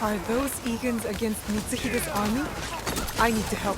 Are those Egans against Mitsuhide's army? I need to help.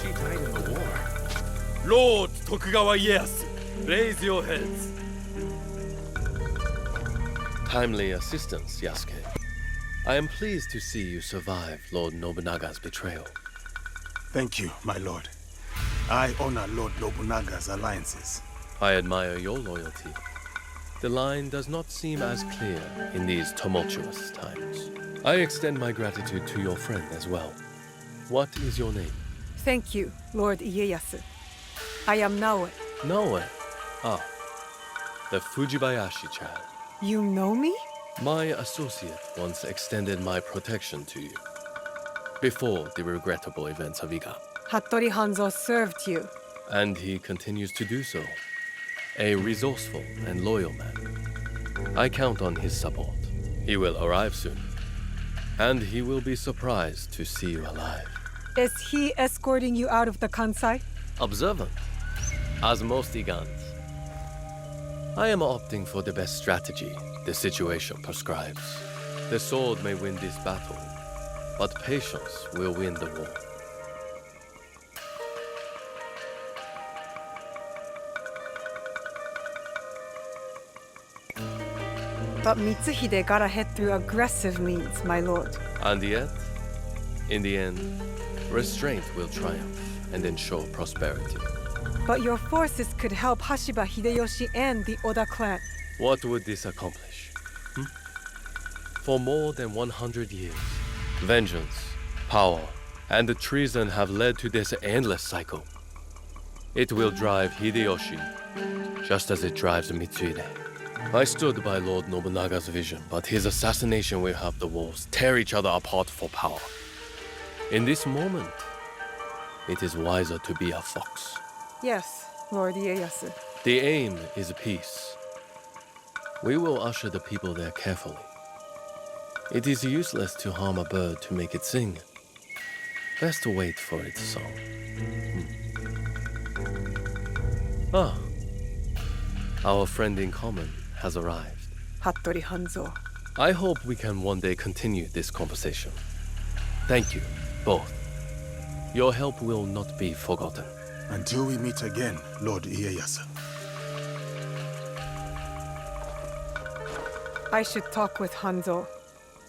She died in the war. Lord Tokugawa Ieyasu, raise your heads. Timely assistance, Yasuke. I am pleased to see you survive Lord Nobunaga's betrayal. Thank you, my lord. I honor Lord Nobunaga's alliances. I admire your loyalty. The line does not seem as clear in these tumultuous times. I extend my gratitude to your friend as well. What is your name? Thank you, Lord Ieyasu. I am Naoe. Naoe. Ah, the Fujibayashi child. You know me? My associate once extended my protection to you. Before the regrettable events of Iga. Hattori Hanzo served you. And he continues to do so. A resourceful and loyal man. I count on his support. He will arrive soon. And he will be surprised to see you alive. Is he escorting you out of the Kansai? Observant, as most Igans. I am opting for the best strategy the situation prescribes. The sword may win this battle, but patience will win the war. But Mitsuhide got ahead through aggressive means, my lord. And yet, in the end, restraint will triumph and ensure prosperity. But your forces could help Hashiba Hideyoshi and the Oda clan. What would this accomplish? For more than 100 years, vengeance, power, and treason have led to this endless cycle. It will drive Hideyoshi, just as it drives Mitsuhide. I stood by Lord Nobunaga's vision, but his assassination will have the wolves tear each other apart for power. In this moment, it is wiser to be a fox. Yes, Lord Ieyasu. The aim is peace. We will usher the people there carefully. It is useless to harm a bird to make it sing. Best to wait for its song. Ah, our friend in common has arrived. Hattori Hanzo. I hope we can one day continue this conversation. Thank you, both. Your help will not be forgotten. Until we meet again, Lord Ieyasu. I should talk with Hanzo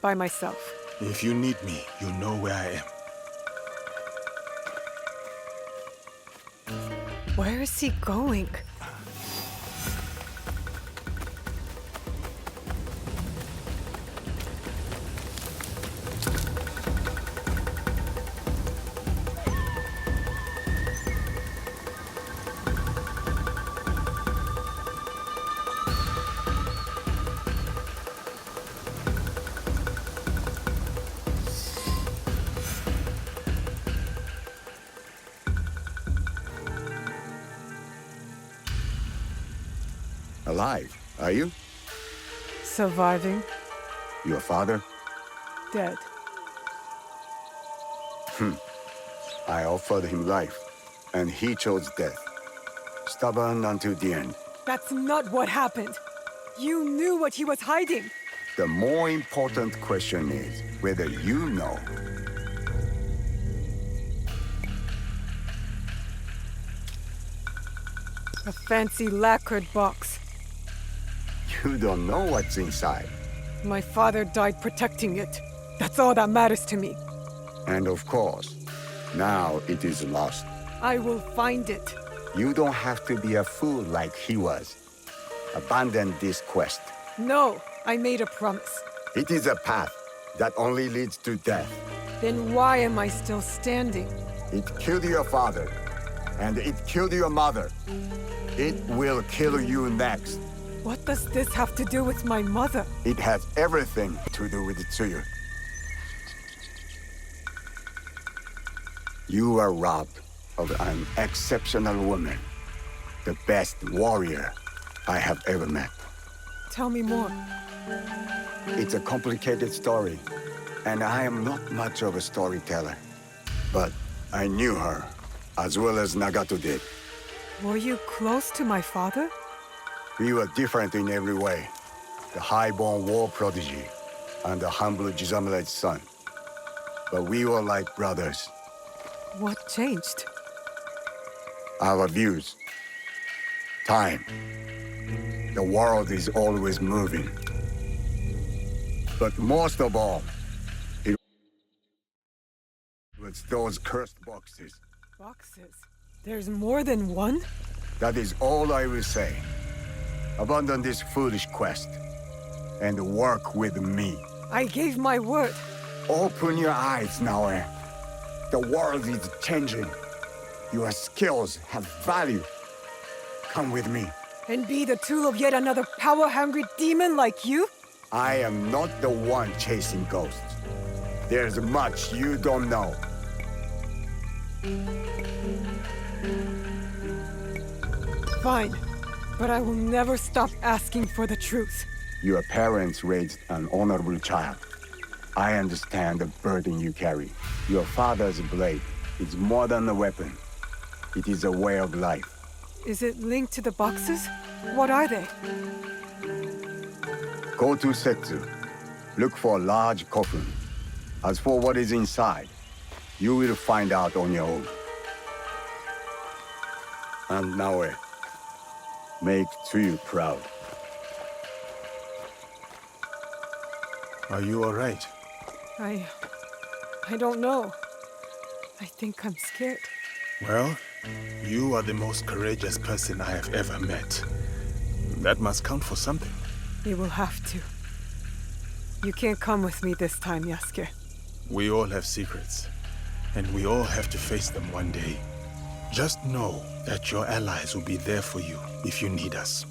by myself. If you need me, you know where I am. Where is he going? Alive, are you? Surviving, Your father? dead. I offered him life. and he chose death. Stubborn until the end. That's not what happened. You knew what he was hiding. The more important question is whether you know. A fancy lacquered box. You don't know what's inside. My father died protecting it. That's all that matters to me. And of course, now it is lost. I will find it. You don't have to be a fool like he was. Abandon this quest. No, I made a promise. It is a path that only leads to death. Then why am I still standing? It killed your father, and it killed your mother. It will kill you next. What does this have to do with my mother? It has everything to do with Tsuyu. You are robbed of an exceptional woman, the best warrior I have ever met. Tell me more. It's a complicated story, and I am not much of a storyteller. But I knew her, as well as Nagato did. Were you close to my father? We were different in every way. The high-born war prodigy, and the humble Jizamure's son. But we were like brothers. What changed? Our views. Time. The world is always moving. But most of all, it was those cursed boxes. Boxes? There's more than one? That is all I will say. Abandon this foolish quest and work with me. I gave my word. Open your eyes, Naoe. The world is changing. Your skills have value. Come with me. And be the tool of yet another power-hungry demon like you? I am not the one chasing ghosts. There's much you don't know. Fine. But I will never stop asking for the truth. Your parents raised an honorable child. I understand the burden you carry. Your father's blade is more than a weapon. It is a way of life. Is it linked to the boxes? What are they? Go to Setsu. Look for a large coffin. As for what is inside, you will find out on your own. And Naoe, make Tsuyu proud. Are you all right? I don't know. I think I'm scared. Well, you are the most courageous person I have ever met. That must count for something. You will have to. You can't come with me this time, Yasuke. We all have secrets, and we all have to face them one day. Just know that your allies will be there for you if you need us.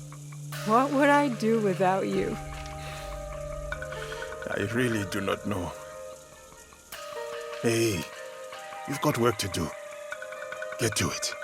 What would I do without you? I really do not know. Hey, you've got work to do. Get to it.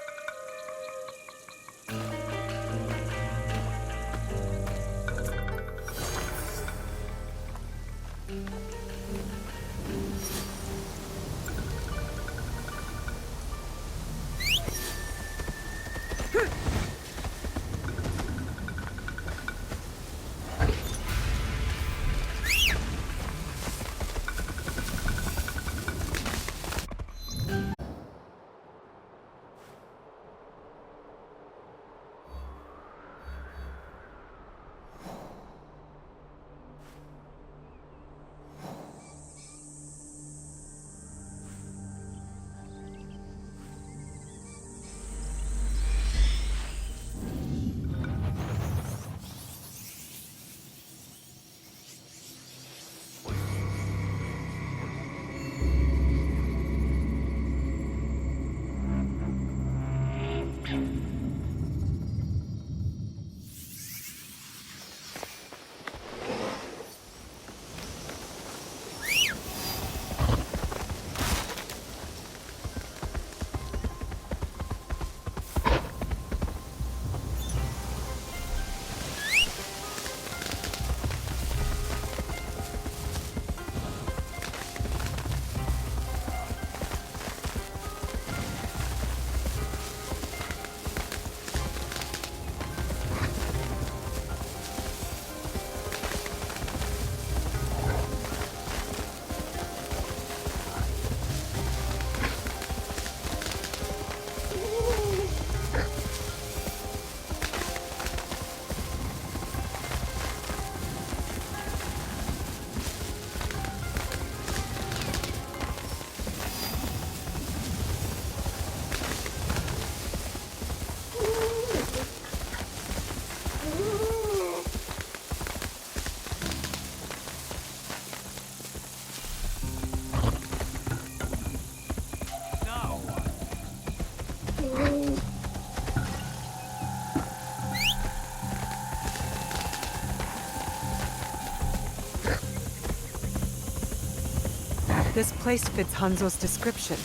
This place fits Hanzo's description.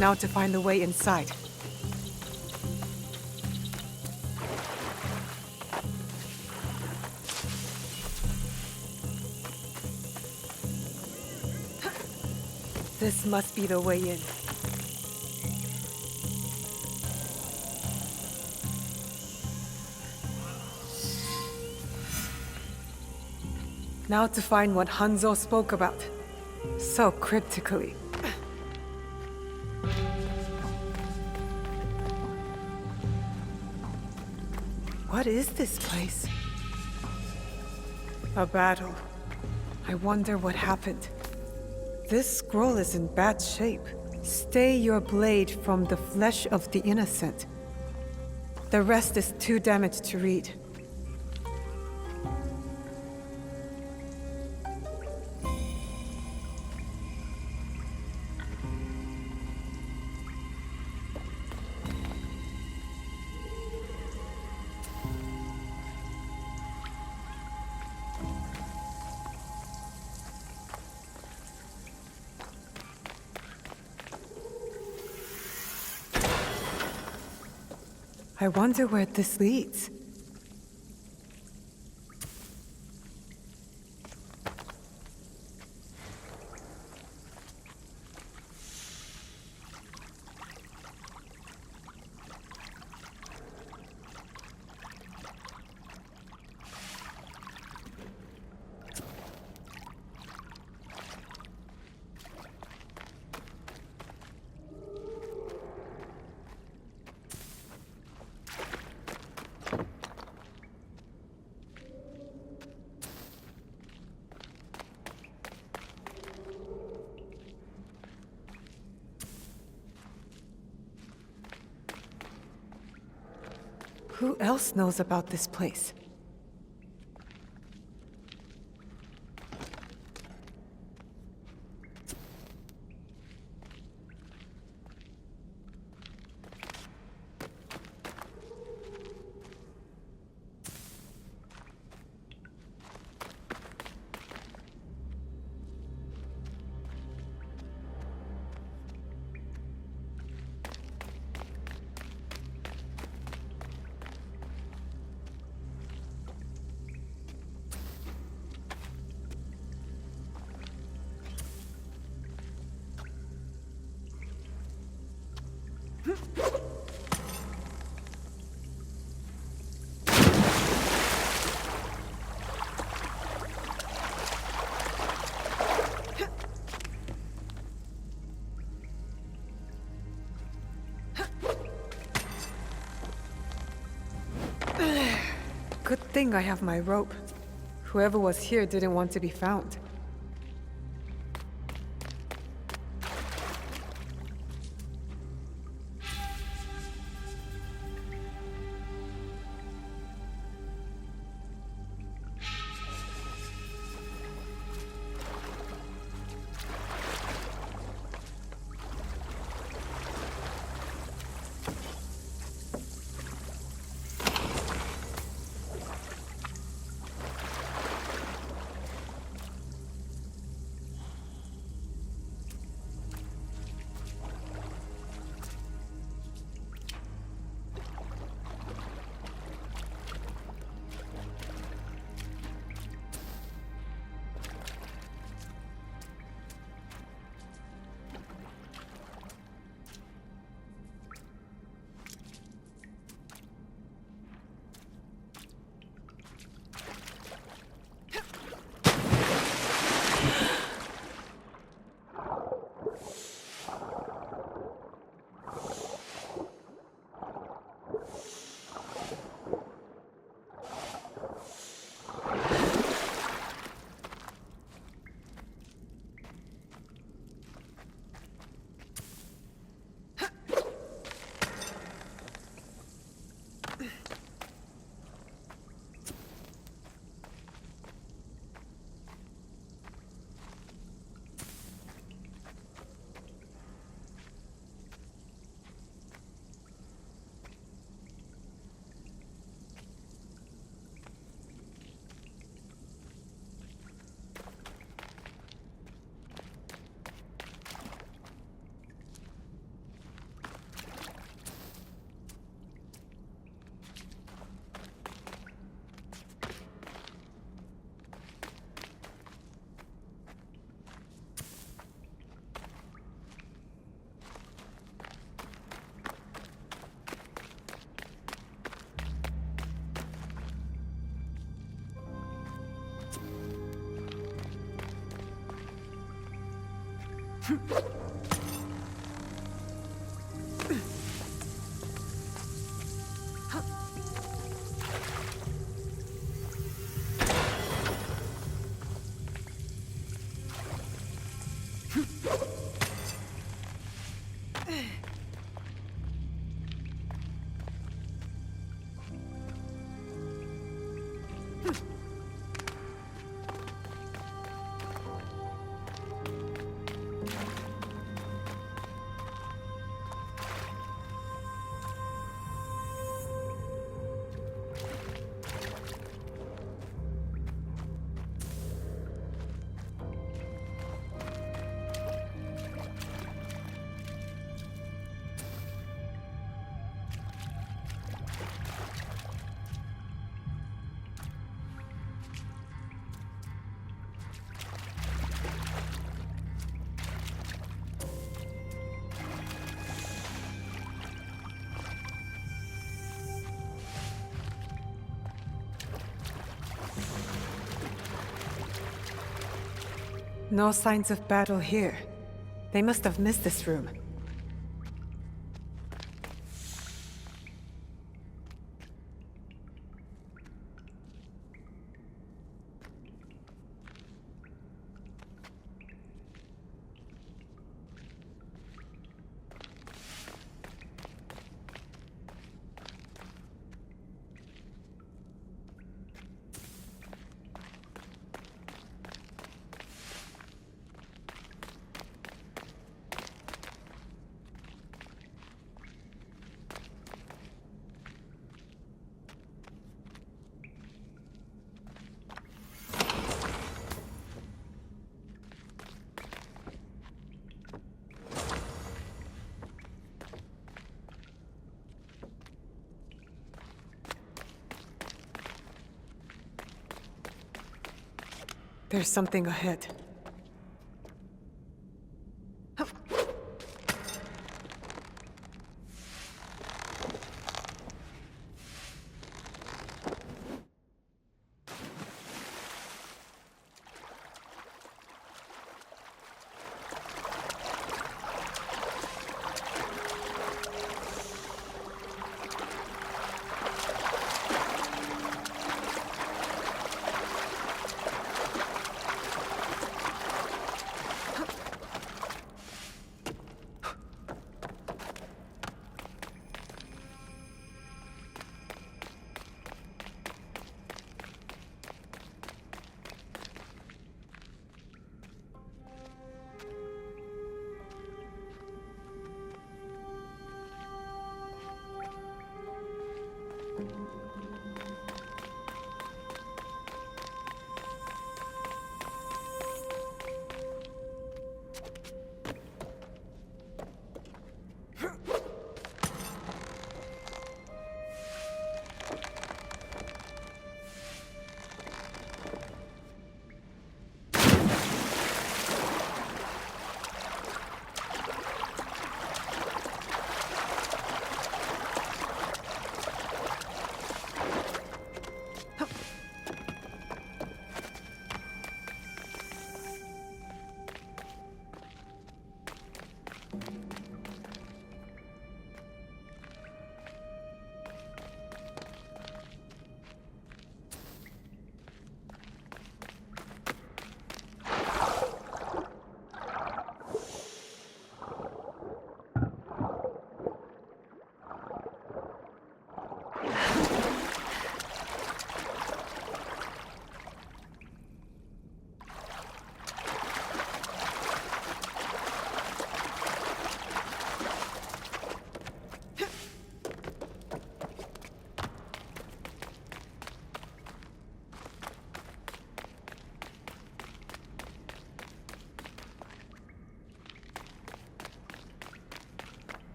Now to find the way inside. This must be the way in. Now to find what Hanzo spoke about. So cryptically. What is this place? A battle. I wonder what happened. This scroll is in bad shape. Stay your blade from the flesh of the innocent. The rest is too damaged to read. I wonder where this leads. Who else knows about this place? Good thing I have my rope. Whoever was here didn't want to be found. No signs of battle here. They must have missed this room. There's something ahead.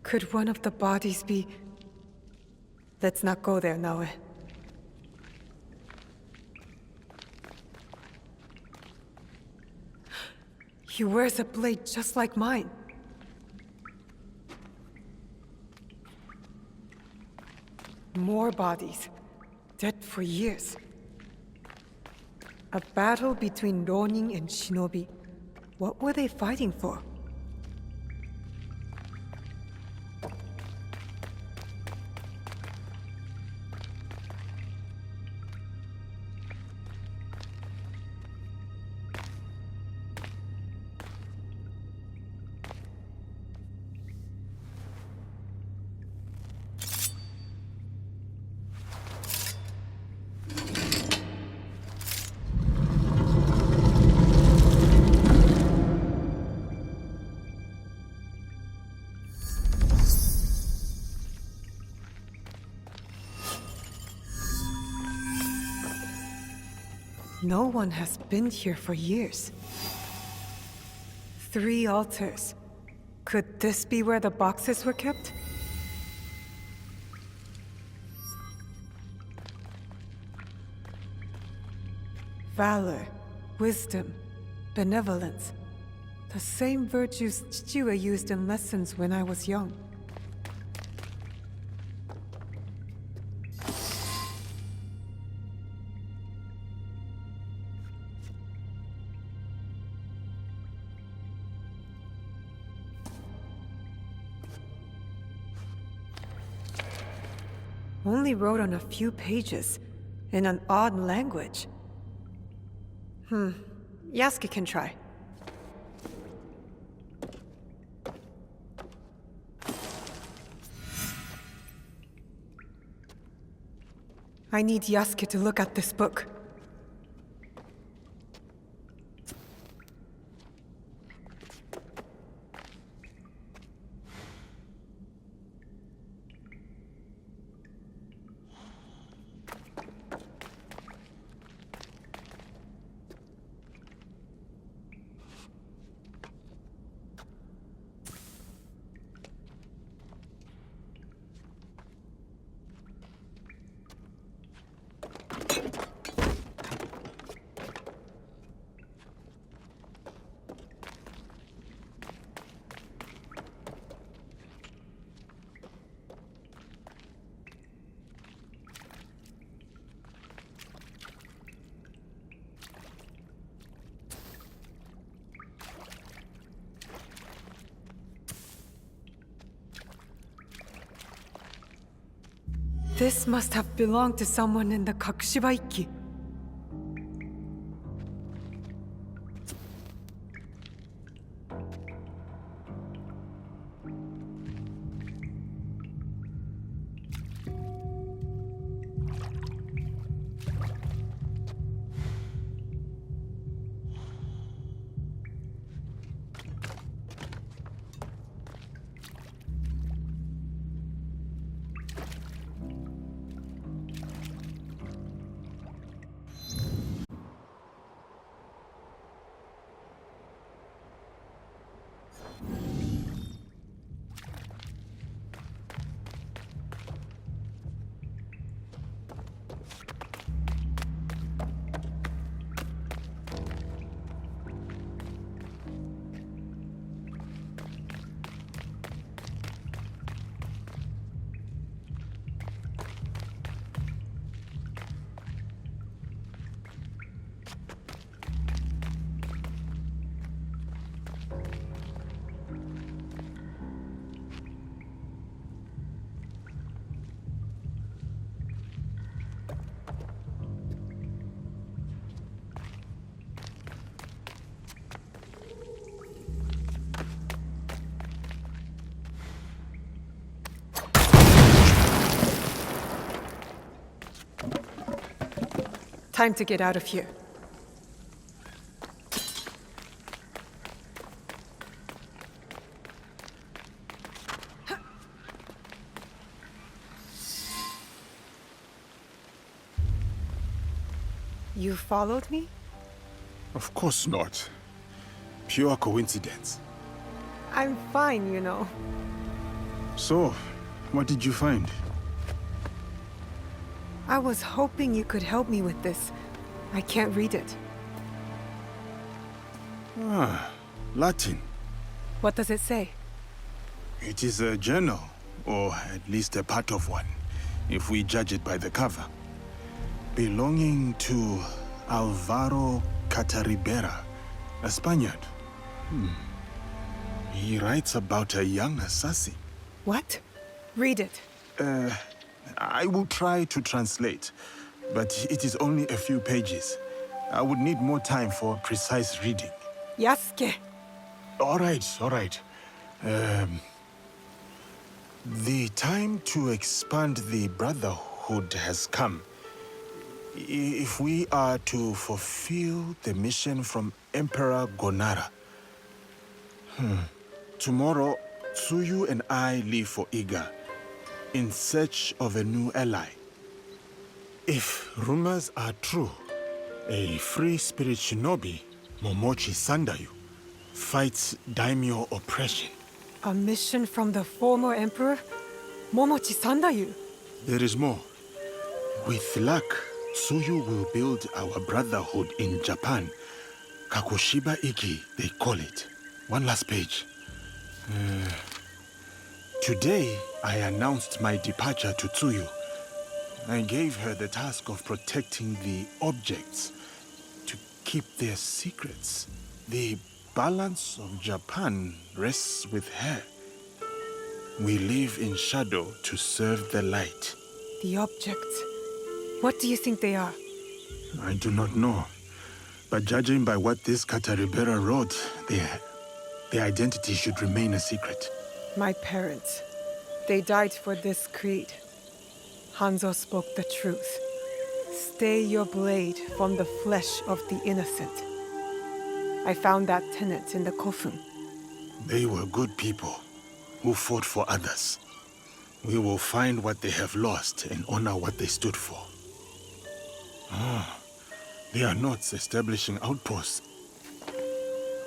Could one of the bodies be... Let's not go there, Naoe. He wears a blade just like mine. More bodies, dead for years. A battle between Ronin and Shinobi. What were they fighting for? No one has been here for years. 3 altars. Could this be where the boxes were kept? Valor, wisdom, benevolence. The same virtues Chichiwa used in lessons when I was young. Only wrote on a few pages, in an odd language. Yasuke can try. I need Yasuke to look at this book. This must have belonged to someone in the Kakushibaiki. Time to get out of here. You followed me? Of course not. Pure coincidence. I'm fine, you know. So, what did you find? I was hoping you could help me with this. I can't read it. Latin. What does it say? It is a journal, or at least a part of one, if we judge it by the cover. Belonging to Alvaro Cataribera, a Spaniard. He writes about a young assassin. What? Read it. I will try to translate, but it is only a few pages. I would need more time for precise reading. Yasuke. All right. The time to expand the Brotherhood has come. If we are to fulfill the mission from Emperor Gonara. Tomorrow, Tsuyu and I leave for Iga, in search of a new ally. If rumors are true, a free spirit shinobi, Momochi Sandayu, fights daimyo oppression. A mission from the former emperor? Momochi Sandayu? There is more. With luck, Tsuyu will build our brotherhood in Japan. Kakoshiba Iki, they call it. One last page. Today, I announced my departure to Tsuyu. I gave her the task of protecting the objects, to keep their secrets. The balance of Japan rests with her. We live in shadow to serve the light. The objects. What do you think they are? I do not know. But judging by what this Cataribera wrote, their identity should remain a secret. My parents. They died for this creed. Hanzo spoke the truth. Stay your blade from the flesh of the innocent. I found that tenet in the Kofun. They were good people who fought for others. We will find what they have lost and honor what they stood for. They are not establishing outposts.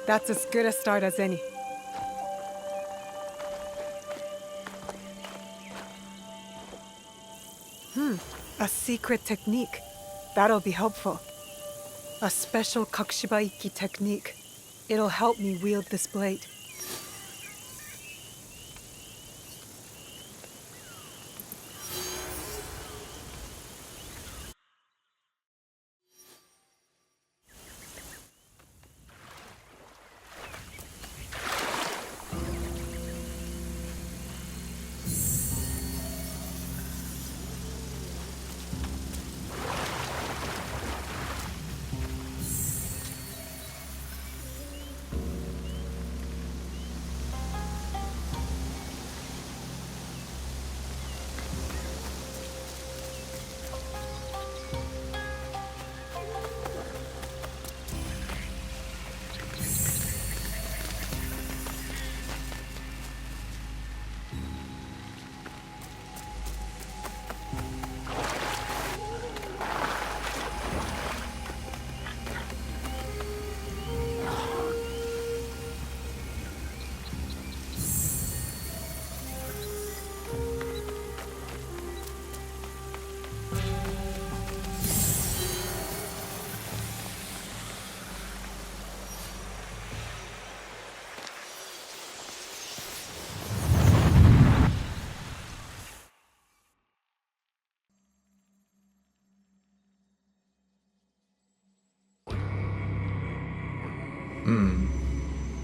That's as good a start as any. A secret technique. That'll be helpful. A special Kakushibaiki technique. It'll help me wield this blade.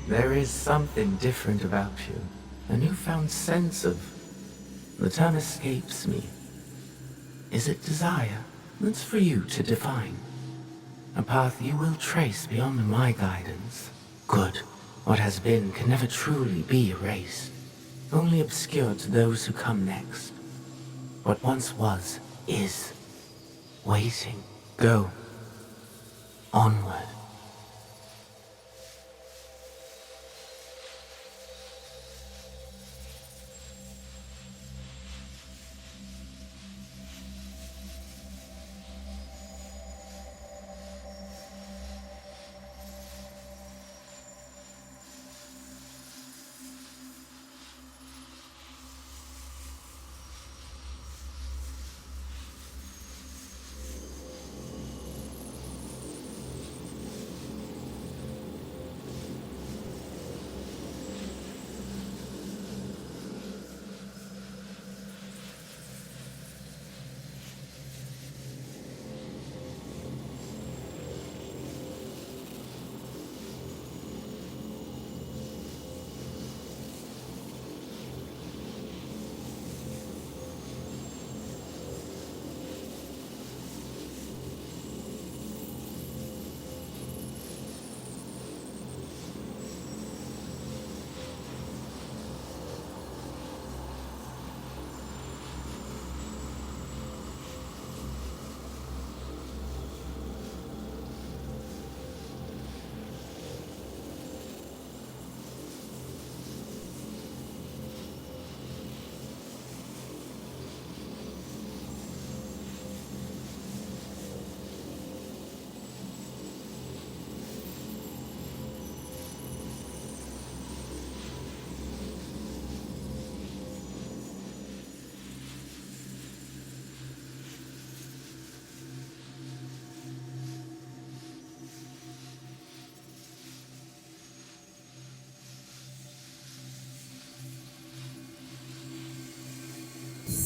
There is something different about you. A newfound sense of... The term escapes me. Is it desire? That's for you to define. A path you will trace beyond my guidance. Good. What has been can never truly be erased. Only obscured to those who come next. What once was, is. Waiting. Go. Onward.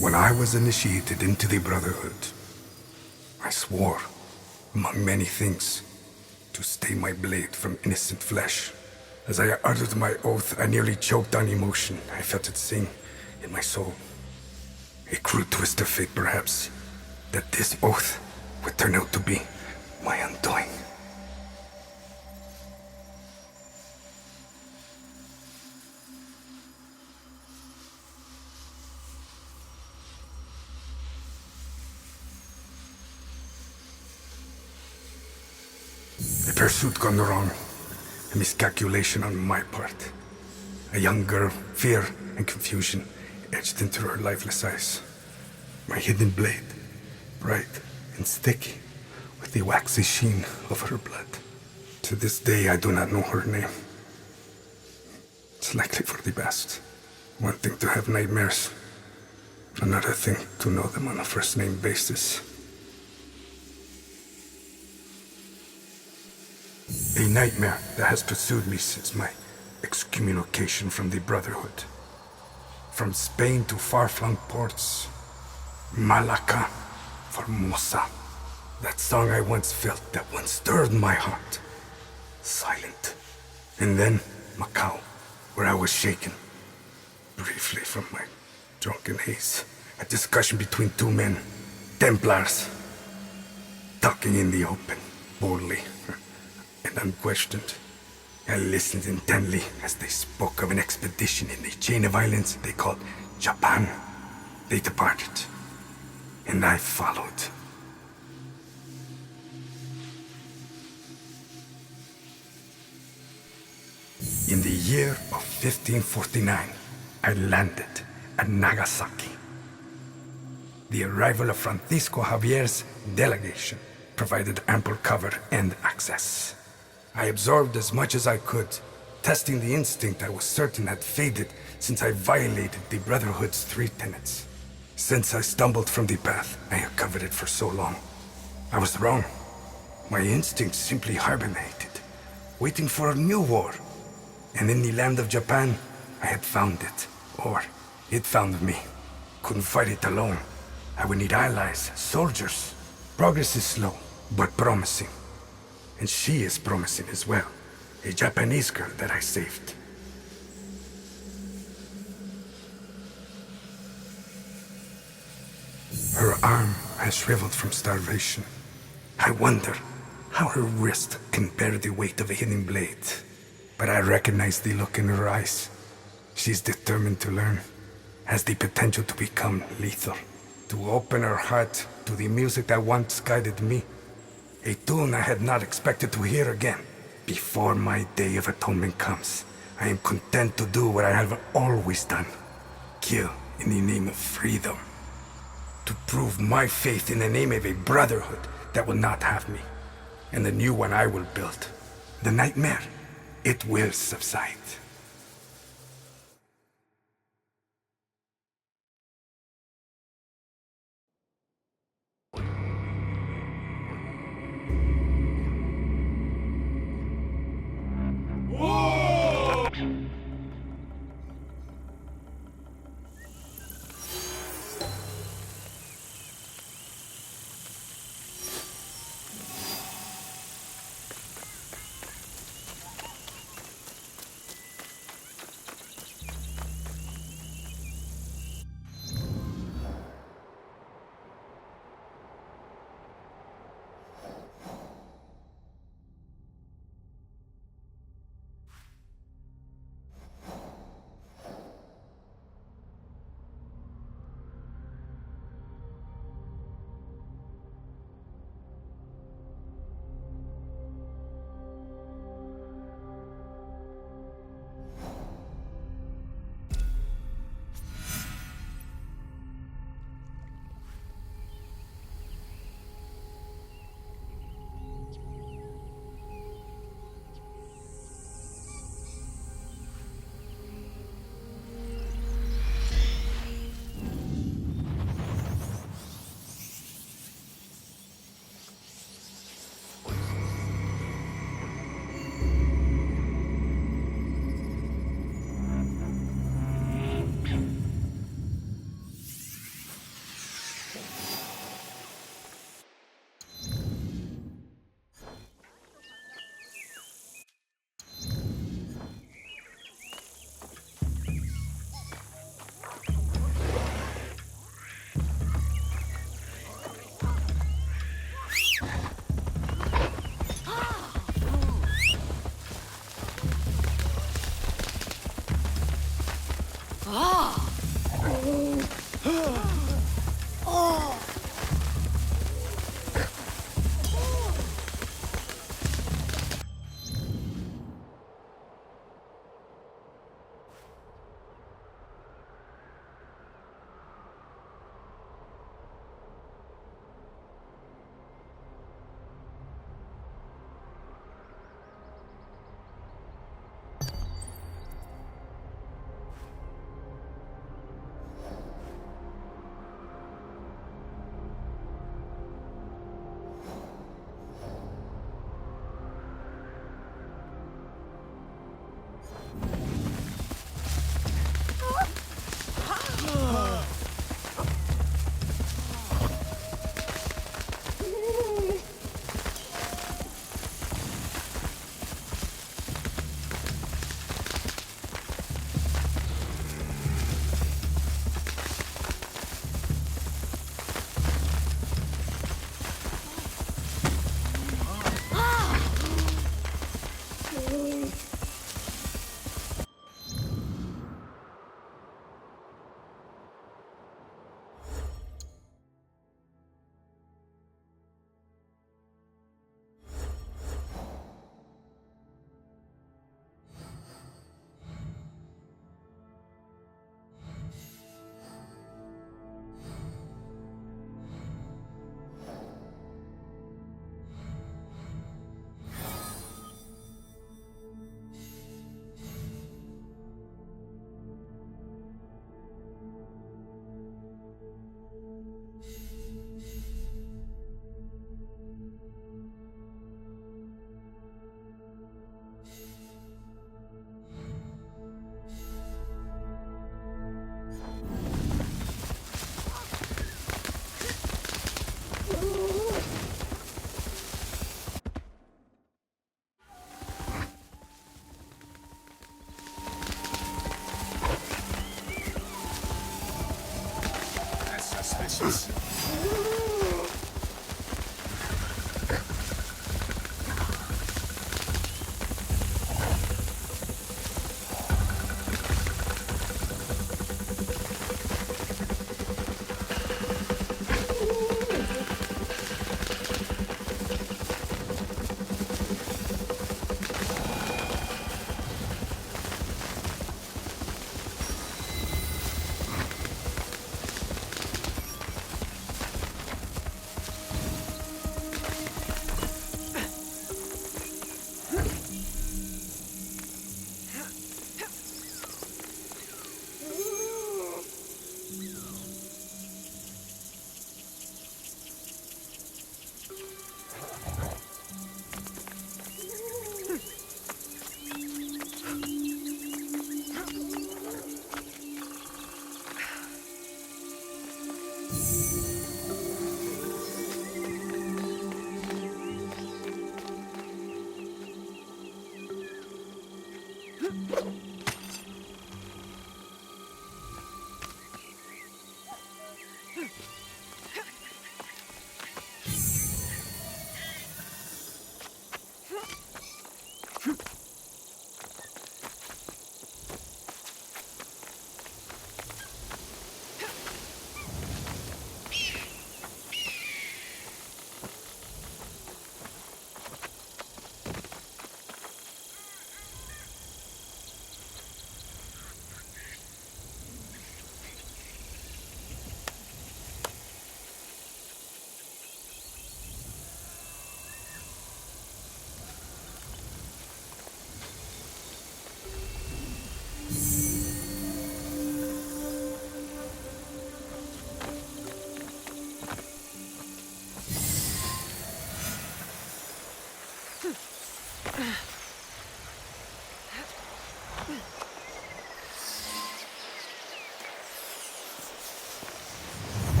When I was initiated into the Brotherhood, I swore, among many things, to stay my blade from innocent flesh. As I uttered my oath, I nearly choked on emotion. I felt it sing in my soul. A cruel twist of fate, perhaps, that this oath would turn out to be my undoing. A pursuit gone wrong. A miscalculation on my part. A young girl, fear and confusion etched into her lifeless eyes. My hidden blade, bright and sticky, with the waxy sheen of her blood. To this day, I do not know her name. It's likely for the best. One thing to have nightmares, another thing to know them on a first-name basis. A nightmare that has pursued me since my excommunication from the Brotherhood. From Spain to far-flung ports, Malacca, Formosa. That song I once felt, that once stirred my heart. Silent. And then Macau, where I was shaken. Briefly from my drunken haze. A discussion between two men, Templars. Talking in the open, boldly and unquestioned. I listened intently as they spoke of an expedition in the chain of islands they called Japan. They departed, and I followed. In the year of 1549, I landed at Nagasaki. The arrival of Francisco Javier's delegation provided ample cover and access. I absorbed as much as I could, testing the instinct I was certain had faded since I violated the Brotherhood's 3 tenets. Since I stumbled from the path, I had covered it for so long. I was wrong. My instinct simply hibernated, waiting for a new war. And in the land of Japan, I had found it. Or it found me. Couldn't fight it alone. I would need allies, soldiers. Progress is slow, but promising. And she is promising as well. A Japanese girl that I saved. Her arm has shriveled from starvation. I wonder how her wrist can bear the weight of a hidden blade. But I recognize the look in her eyes. She's determined to learn. Has the potential to become lethal. To open her heart to the music that once guided me. A tune I had not expected to hear again. Before my day of atonement comes, I am content to do what I have always done. Kill in the name of freedom. To prove my faith in the name of a brotherhood that will not have me. And the new one I will build. The nightmare, it will subside.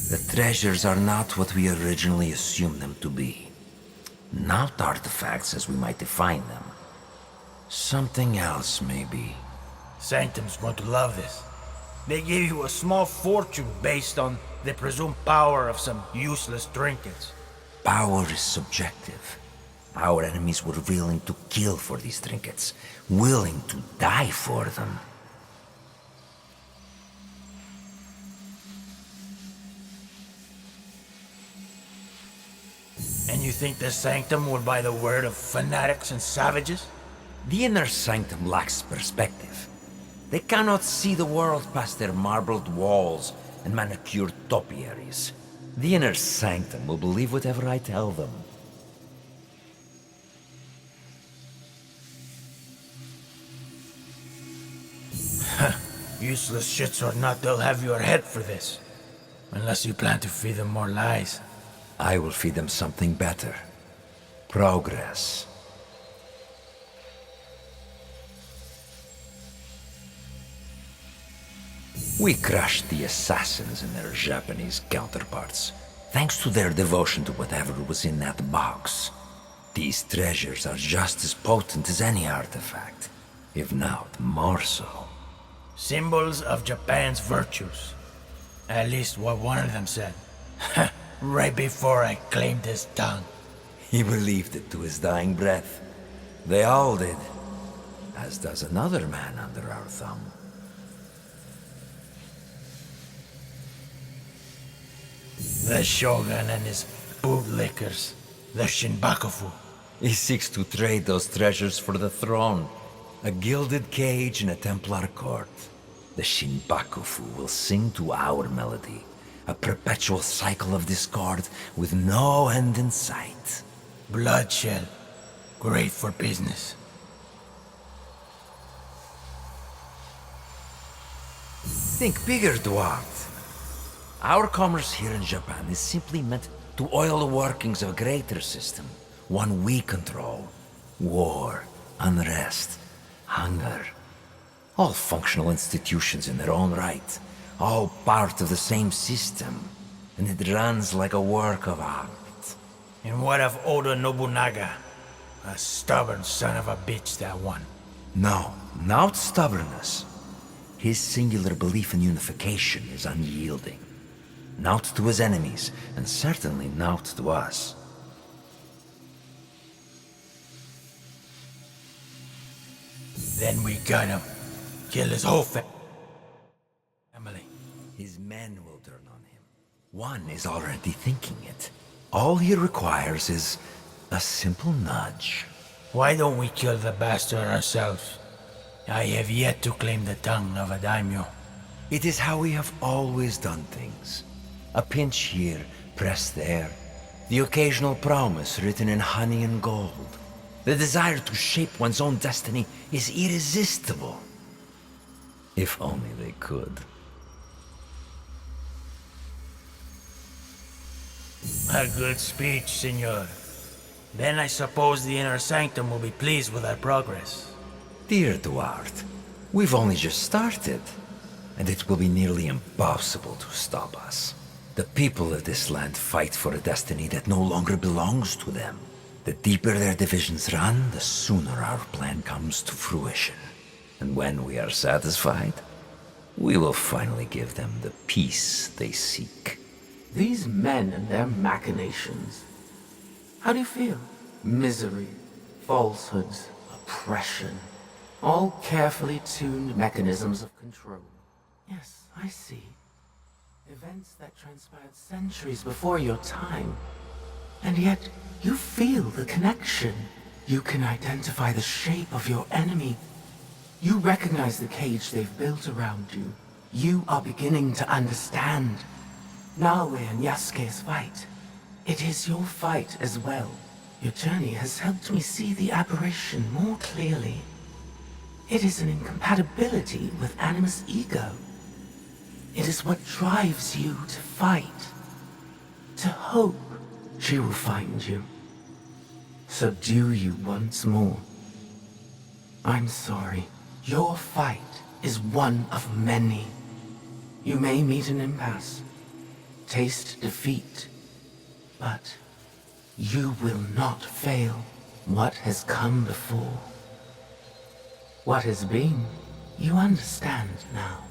The treasures are not what we originally assumed them to be. Not artifacts as we might define them. Something else, maybe. Sanctum's going to love this. They gave you a small fortune based on the presumed power of some useless trinkets. Power is subjective. Our enemies were willing to kill for these trinkets, willing to die for them. And you think the Sanctum will buy the word of fanatics and savages? The inner sanctum lacks perspective. They cannot see the world past their marbled walls and manicured topiaries. The inner sanctum will believe whatever I tell them. Useless shits or not, they'll have your head for this. Unless you plan to feed them more lies. I will feed them something better. Progress. We crushed the assassins and their Japanese counterparts, thanks to their devotion to whatever was in that box. These treasures are just as potent as any artifact, if not more so. Symbols of Japan's virtues. At least what one of them said. Right before I claimed his tongue. He believed it to his dying breath. They all did. As does another man under our thumb. The Shogun and his bootlickers. The Shinbakufu. He seeks to trade those treasures for the throne. A gilded cage in a Templar court. The Shinbakufu will sing to our melody. A perpetual cycle of discord with no end in sight. Bloodshed. Great for business. Think bigger, Dwart. Our commerce here in Japan is simply meant to oil the workings of a greater system. One we control. War, unrest, hunger. All functional institutions in their own right. All part of the same system. And it runs like a work of art. And what of Oda Nobunaga? A stubborn son of a bitch, that one. No, not stubbornness. His singular belief in unification is unyielding. Not to his enemies, and certainly not to us. Then we got him. Kill his whole family. His men will turn on him. One is already thinking it. All he requires is a simple nudge. Why don't we kill the bastard ourselves? I have yet to claim the tongue of a daimyo. It is how we have always done things. A pinch here, pressed there. The occasional promise written in honey and gold. The desire to shape one's own destiny is irresistible. If only they could. A good speech, senor. Then I suppose the inner sanctum will be pleased with our progress. Dear Duarte, we've only just started, and it will be nearly impossible to stop us. The people of this land fight for a destiny that no longer belongs to them. The deeper their divisions run, the sooner our plan comes to fruition. And when we are satisfied, we will finally give them the peace they seek. These men and their machinations. How do you feel? Misery, falsehoods, oppression. All carefully tuned mechanisms of control. Yes, I see. Events that transpired centuries before your time. And yet, you feel the connection. You can identify the shape of your enemy. You recognize the cage they've built around you. You are beginning to understand. Naoe and Yasuke's fight. It is your fight as well. Your journey has helped me see the aberration more clearly. It is an incompatibility with Animus' ego. It is what drives you to fight. To hope she will find you. Subdue you once more. I'm sorry. Your fight is one of many. You may meet an impasse. Taste defeat. But you will not fail. What has come before? What has been, you understand now.